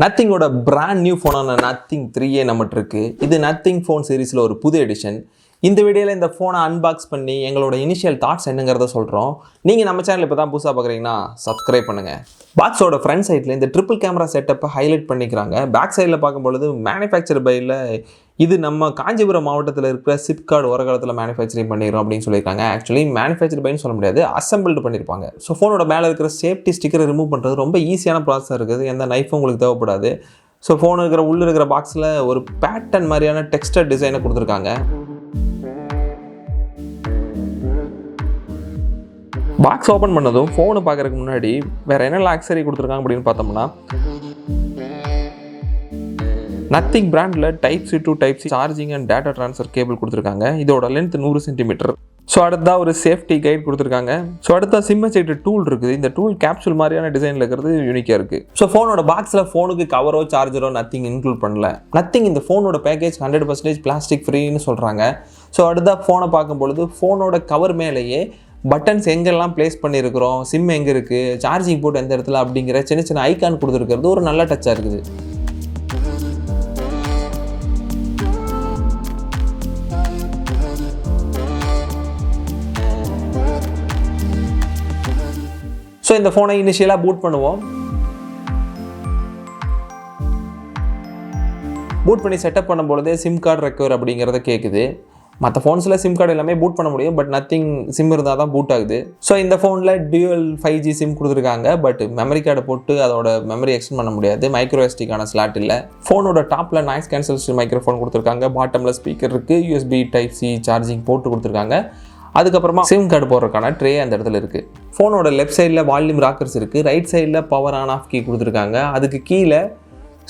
நத்திங்கோட brand new ஃபோனான nothing 3A நம்மகிட்ட இருக்கு. இது நத்திங் ஃபோன் சீரீஸில் ஒரு புது எடிஷன். இந்த வீடியோவில் இந்த ஃபோனை அன்பாக்ஸ் பண்ணி எங்களோட இனிஷியல் தாட்ஸ் என்னங்கிறத சொல்கிறோம். நீங்கள் நம்ம சேனல் இப்போ தான் புதுசாக பார்க்குறீங்கன்னா சப்ஸ்கிரைப் பண்ணுங்கள். பாக்ஸோட ஃப்ரண்ட் சைடில் இந்த ட்ரிபிள் கேமரா செட்டப்பை ஹைலைட் பண்ணிக்கிறாங்க. பேக் சைடில் பார்க்கும்பொழுது மேனுஃபேக்சர் பையில் இது நம்ம காஞ்சிபுரம் மாவட்டத்தில் இருக்கிற சிப்கார்டு ஒரு காலத்தில் மேனுஃபேக்சரிங் பண்ணிடுறோம் அப்படின்னு சொல்லியிருக்காங்க. ஆக்சுவலி மேனுஃபேக்சர் பைன்னு சொல்ல முடியாது, அசம்பிள்டு பண்ணியிருப்பாங்க. ஸோ ஃபோனோட மேலே இருக்கிற சேஃப்டி ஸ்டிக்கரை ரிமூவ் பண்ணுறது ரொம்ப ஈஸியான ப்ராசஸ் இருக்குது. எந்த நைஃபும் உங்களுக்கு தேவைப்படாது. ஸோ ஃபோன் இருக்கிற உள்ளே இருக்கிற பாக்ஸில் ஒரு பேட்டர்ன் மாதிரியான டெக்ஸ்டர் டிசைனை கொடுத்துருக்காங்க. பாக்ஸ் ஓப்பன் பண்ணதும் ஃபோனு பார்க்குறதுக்கு முன்னாடி வேறு என்னெல்லாம் ஆக்சரி கொடுத்துருக்காங்க அப்படின்னு பார்த்தோம்னா, நத்திங் பிராண்டில் Type-C to Type-C charging and data transfer cable கொடுத்துருக்காங்க. இதோட லென்த் 100 சென்டிமீட்டர். ஸோ அடுத்ததாக ஒரு சேஃப்டி கைட் கொடுத்துருக்காங்க. ஸோ அடுத்த சிம்மசைட்டு டூல் இருக்குது. இந்த டூல் கேப்சூல் மாதிரியான டிசைனில் இருக்கிறது யூனிக்காக இருக்குது. ஸோ ஃபோனோட பாக்ஸில் ஃபோனுக்கு கவரோ சார்ஜரோ நத்திங் இன்க்ளூட் பண்ணல. நத்திங் இந்த ஃபோனோட பேக்கேஜ் 100% பிளாஸ்டிக் ஃப்ரீன்னு சொல்கிறாங்க. ஸோ அடுத்த ஃபோனை பார்க்கும்பொழுது ஃபோனோட கவர் மேலேயே பட்டன்ஸ் எங்கெல்லாம் ப்ளேஸ் பண்ணியிருக்கிறோம், சிம் எங்கே இருக்குது, சார்ஜிங் போர்ட் எந்த இடத்துல அப்படிங்கிற சின்ன சின்ன ஐக்கான் கொடுத்துருக்கிறது ஒரு நல்ல டச்சாக இருக்குது. ஸோ இந்த ஃபோனை இனிஷியலாக பூட் பண்ணுவோம். பூட் பண்ணி செட்டப் பண்ணும்பொழுதே சிம் கார்டு ரெக்கவர் அப்படிங்கிறத கேட்குது. மற்ற ஃபோன்ஸில் சிம் கார்டு எல்லாமே பூட் பண்ண முடியும், பட் நத்திங் சிம் இருந்தால் தான் பூட் ஆகுது. ஸோ இந்த ஃபோனில் டியூவல் 5G சிம் கொடுத்துருக்காங்க. பட் மெமரி கார்டை போட்டு அதோட மெமரி எக்ஸ்டெண்ட் பண்ண முடியாது. மைக்ரோ எஸ்டிக்கான ஸ்லாட் இல்லை. ஃபோனோட டாப்பில் நாய்ஸ் கேன்சலேஷன் மைக்ரோஃபோன் கொடுத்துருக்காங்க. பாட்டமில் ஸ்பீக்கர் இருக்குது. USB Type-C சார்ஜிங் போட்டு கொடுத்துருக்காங்க. அதுக்கப்புறமா சிம் கார்டு போடுறதுக்கான ட்ரே அந்த இடத்துல இருக்குது. ஃபோனோட லெஃப்ட் சைடில் வால்யூம் ராக்கர்ஸ் இருக்குது. ரைட் சைடில் பவர் ஆன் ஆஃப் கீ கொடுத்துருக்காங்க. அதுக்கு கீழே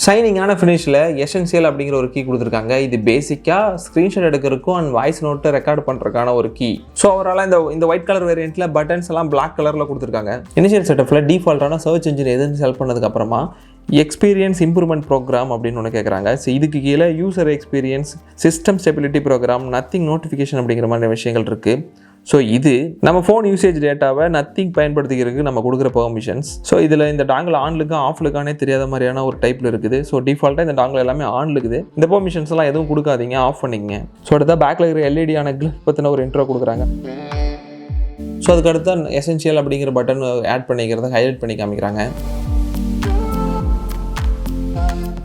ஷைனிங்கான ஃபினிஷில் எசென்சியல் அப்படிங்கிற ஒரு கீ கொடுத்துருக்காங்க. இது பேசிக்காக ஸ்க்ரீன்ஷாட் எடுக்கிறதுக்கும் அண்ட் வாய்ஸ் நோட்டை ரெக்கார்ட் பண்ணுறதுக்கான ஒரு கீ. ஸோ அவரால் இந்த ஒயிட் கலர் வேரியண்ட்டில் பட்டன்ஸ் எல்லாம் பிளாக் கலரில் கொடுத்துருக்காங்க. இனிஷியல் செட்டப்பில் டிஃபால்ட்டான சர்ச் இன்ஜின் எதுன்னு செலக்ட் பண்ணதுக்கப்புறமா எக்ஸ்பீரியன்ஸ் இம்ப்ரூவ்மெண்ட் ப்ரோக்ராம் அப்படின்னு ஒன்று கேட்குறாங்க. ஸோ இதுக்கு கீழே user experience, system stability program, Nothing notification அப்படிங்கிற மாதிரி விஷயங்கள் இருக்குது. ஸோ இது நம்ம ஃபோன் யூசேஜ் டேட்டாவை நத்திங் பயன்படுத்திக்கிறதுக்கு நம்ம கொடுக்குற பெர்மிஷன்ஸ். ஸோ இதில் இந்த டாங்கில் ஆன்லுக்கு ஆஃப்லுக்கானே தெரியாத மாதிரியான ஒரு டைப்பில் இருக்குது. ஸோ டிஃபால்ட்டாக இந்த டாங்கில் எல்லாமே ஆன்ல இருக்குது. இந்த பெர்மிஷன்ஸ் எல்லாம் எதுவும் கொடுக்காதீங்க, ஆஃப் பண்ணிங்க. ஸோ அடுத்த பேக்கில் இருக்கிற எல்இடியான Glyph பற்றின ஒரு இன்ட்ரோ கொடுக்குறாங்க. ஸோ அதுக்கடுத்து எசென்சியல் அப்படிங்கிற பட்டன் ஆட் பண்ணிக்கிறத ஹைலைட் பண்ணி காமிக்கிறாங்க.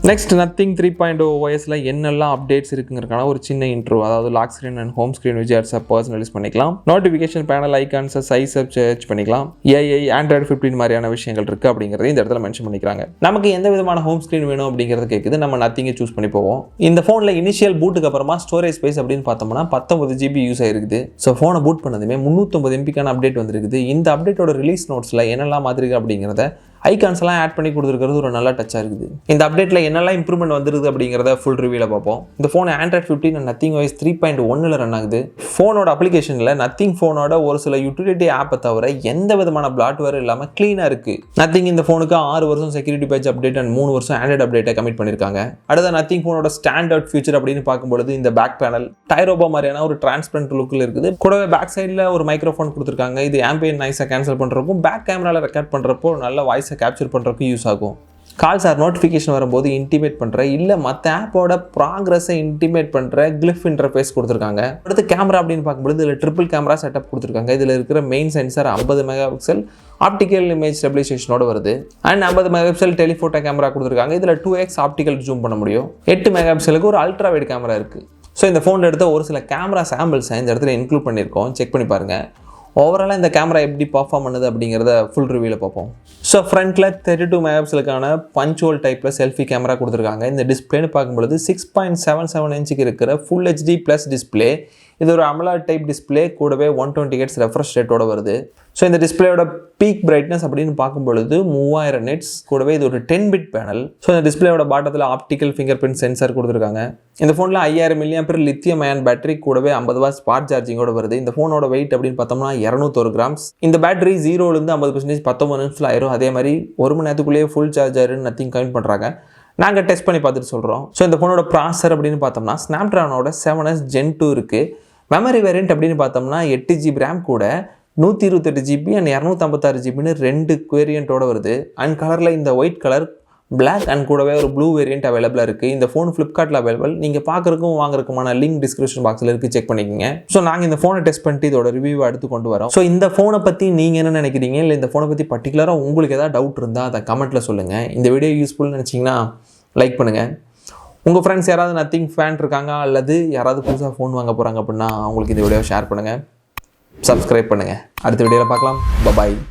நெக்ஸ்ட் நத்திங் 3.0 OSல என்னெல்லாம் அப்டேட்ஸ் இருக்குங்கிறதுக்கான ஒரு சின்ன இன்ட்ரோ. அதாவது lock screen and home screen விஜெட்ஸை பர்சனலைஸ் பண்ணிக்கலாம். நோட்டிஃபிகேஷன் பேனல் ஐக்கான்ஸை சைஸை சேஞ்ச் பண்ணிக்கலாம். AI Android 15 மாதிரியான விஷயங்கள் இருக்குது அப்படிங்கிறத இந்த இடத்துல மென்ஷன் பண்ணிக்கிறாங்க. நமக்கு எந்த விதமான ஹோம் ஸ்க்ரீன் வேணும் அப்படிங்கிறது கேட்குது. நம்ம நத்திங்கை சூஸ் பண்ணி போவோம். இந்த ஃபோனில் இனிஷியல் பூட்டுக்கு அப்புறமா ஸ்டோரேஜ் ஸ்பேஸ் அப்படின்னு பார்த்தோம்னா 19 GB யூஸ் ஆயிருக்குது. ஸோ ஃபோனை பூட் பண்ணதுமே 350 MBக்கான அப்டேட் வந்துருக்குது. இந்த அப்டேட்டோட ரிலீஸ் நோட்ஸில் என்னெல்லாம் மாதிரி அப்படிங்கிறத ஐகான்ஸ் எல்லாம் ஆட் பண்ணி கொடுத்துருக்கிறது ஒரு நல்ல டச்சாக இருக்குது. இந்த அப்டேட்டில் என்னெல்லாம் இம்ப்ரூவ்மெண்ட் வந்துருது அப்படிங்கிறத ஃபுல் ரிவியூவில் பார்ப்போம். இந்த phone Android 15 and nothing OS 3.1 run ஆகுது. ஃபோனோட அப்ளிகேஷனில் நத்திங் ஃபோனோட ஒரு சில யூட்டிலிட்டி ஆப்பை தவிர எந்த விதமான பிளாட்வேர் இல்லாமல் க்ளீனாக இருக்குது. நத்திங் இந்த ஃபோனுக்கு 6 வருஷம் செக்யூரிட்டி பேட்ச் அப்டேட் அண்ட் 3 வருஷம் ஆண்ட்ராய்ட் அப்டேட்டை கமிட் பண்ணியிருக்காங்க. அடுத்த நத்திங் ஃபோனோட ஸ்டாண்டர்ட் ஃபியூச்சர் அப்படின்னு பார்க்கும்பொழுது இந்த பேக் பேனல் டைரோபா மாதிரியான ஒரு டிரான்ஸ்பரண்ட் லுக்கில் இருக்குது. கூடவே பேக் சைடில் ஒரு மைக்ரோஃபோன் கொடுத்துருக்காங்க. இது ஆம்பியன்ட் நாய்ஸை கேன்சல் பண்ணுறப்போ பேக் கேமராவில் ரெக்கார்ட் பண்ணுறப்போ நல்ல வாய்ஸை கேப்சர் பண்ணுறதுக்கு யூஸ் ஆகும். கால்ஸ் ஆர் நோட்டிஃபிகேஷன் வரும்போது இன்டிமேட் பண்ணுற இல்லை மற்ற ஆப்போட ப்ராக்ரஸை இன்டிமேட் பண்ணுற Glyph Interface கொடுத்துருக்காங்க. அடுத்து கேமரா அப்படின்னு பார்க்கும்போது இதில் ட்ரிபிள் கேமரா செட்டப் கொடுத்துருக்காங்க. இதில் இருக்கிற main sensor 50 megapixel optical image ஸ்டெபிலைசேஷனோட வருது. அண்ட் 50 மெகாபிக்சல் டெலிஃபோட்டோ கேமரா கொடுத்துருக்காங்க. இதில் 2x ஆப்டிக்கல் ஜூம் பண்ண முடியும். 8 மெகாபிக்சலுக்கு ஒரு அல்ட்ரா வைட் கேமரா இருக்குது. ஸோ இந்த ஃபோனில் எடுத்த ஒரு சில கேமரா சாம்பிள்ஸை இந்த இடத்துல இன்க்ளூட் பண்ணியிருக்கோம். செக் பண்ணி பாருங்கள். ஓவராலாக இந்த கேமரா எப்படி பர்ஃபார்ம் பண்ணுது அப்படிங்கிறத ஃபுல் ரிவியூவில் பார்ப்போம். ஸோ ஃப்ரண்ட்டில் 32 மெகாபிக்சலுக்கான பஞ்சுவல் டைப்பில் செல்ஃபி கேமரா கொடுத்துருக்காங்க. இந்த டிஸ்பிளேன்னு பார்க்கும்பொழுது 6.77 இன்ச்சுக்கு இருக்கிற ஃபுல் HD ப்ளஸ் டிஸ்பிளே. இது ஒரு AMOLED டைப் டிஸ்பிளே. கூடவே 120 Hz ரெஃப்ரெஷ் ரேட்டோட வருது. ஸோ இந்த டிஸ்பிளேயோட பீக் பிரைட்னஸ் அப்படின்னு பார்க்கும்பொழுது 3000 nits. கூடவே இது ஒரு 10-bit பேனல். ஸோ இந்த டிஸ்பிளேயோட பாட்டத்தில் ஆப்டிக்கல் ஃபிங்கர் பிரிண்ட் சென்சார் கொடுத்துருக்காங்க. இந்த ஃபோனில் 5000 mAh லித்தியம் அயன் பேட்டரி கூடவே 50 வாட்ஸ் ஸ்பாட் சார்ஜிங்கோட வருது. இந்த ஃபோனோட வெயிட் அப்படின்னு பார்த்தோம்னா 201 கிராம்ஸ். இந்த பேட்டரி 0லேருந்து 50% 19 நிமிஷத்தில் ஆயிரும். அதே மாதிரி 1 மணி நேரத்துக்குள்ளேயே ஃபுல் சார்ஜர்னு நத்திங் கவுண்ட் பண்ணுறாங்க. நாங்கள் டெஸ்ட் பண்ணி பார்த்துட்டு சொல்கிறோம். ஸோ இந்த ஃபோனோட ப்ராசஸர் அப்படின்னு பார்த்தோம்னா Snapdragonோட 7S Gen 2 இருக்குது. மெமரி வேரியன்ட் அப்படின்னு பார்த்தோம்னா 8 GB ரேம் கூட 128 GB அண்ட் 256 GBன்னு 2 வேரியண்ட்டோட வருது. அண்ட் கலரில் இந்த ஒயிட் கலர் Black அண்ட் கூடவே ஒரு ப்ளூ வேரியண்ட் அவைலபிளாக இருக்குது. இந்த ஃபோன் ஃப்ளிப்கார்ட்டில் அவைலபிள். நீங்கள் பார்க்குறக்கும் வாங்குறதுக்குமான லிங்க் டிஸ்கிரிப்ஷன் பாக்ஸில் இருக்குது, செக் பண்ணிக்கோங்க. ஸோ நாங்கள் இந்த ஃபோனை டெஸ்ட் பண்ணிட்டு இதோட ரிவ்யூவை எடுத்து கொண்டு வரோம். ஸோ இந்த ஃபோனை பற்றி நீங்கள் என்ன நினைக்கிறீங்க, இல்லை இந்த ஃபோனை பற்றி பர்டிகுலராக உங்களுக்கு ஏதாவது டவுட் இருந்தால் அதை கமெண்ட்டில் சொல்லுங்கள். இந்த வீடியோ யூஸ்ஃபுல்னு நினச்சிங்கன்னா லைக் பண்ணுங்கள். உங்கள் ஃப்ரெண்ட்ஸ் யாராவது நத்திங் ஃபேன் இருக்காங்க அல்லது யாராவது புதுசாக ஃபோன் வாங்க போகிறாங்க அப்படின்னா அவங்களுக்கு இந்த வீடியோவை ஷேர் பண்ணுங்கள். சப்ஸ்கிரைப் பண்ணுங்கள். அடுத்த வீடியோவில் பார்க்கலாம். பாய்.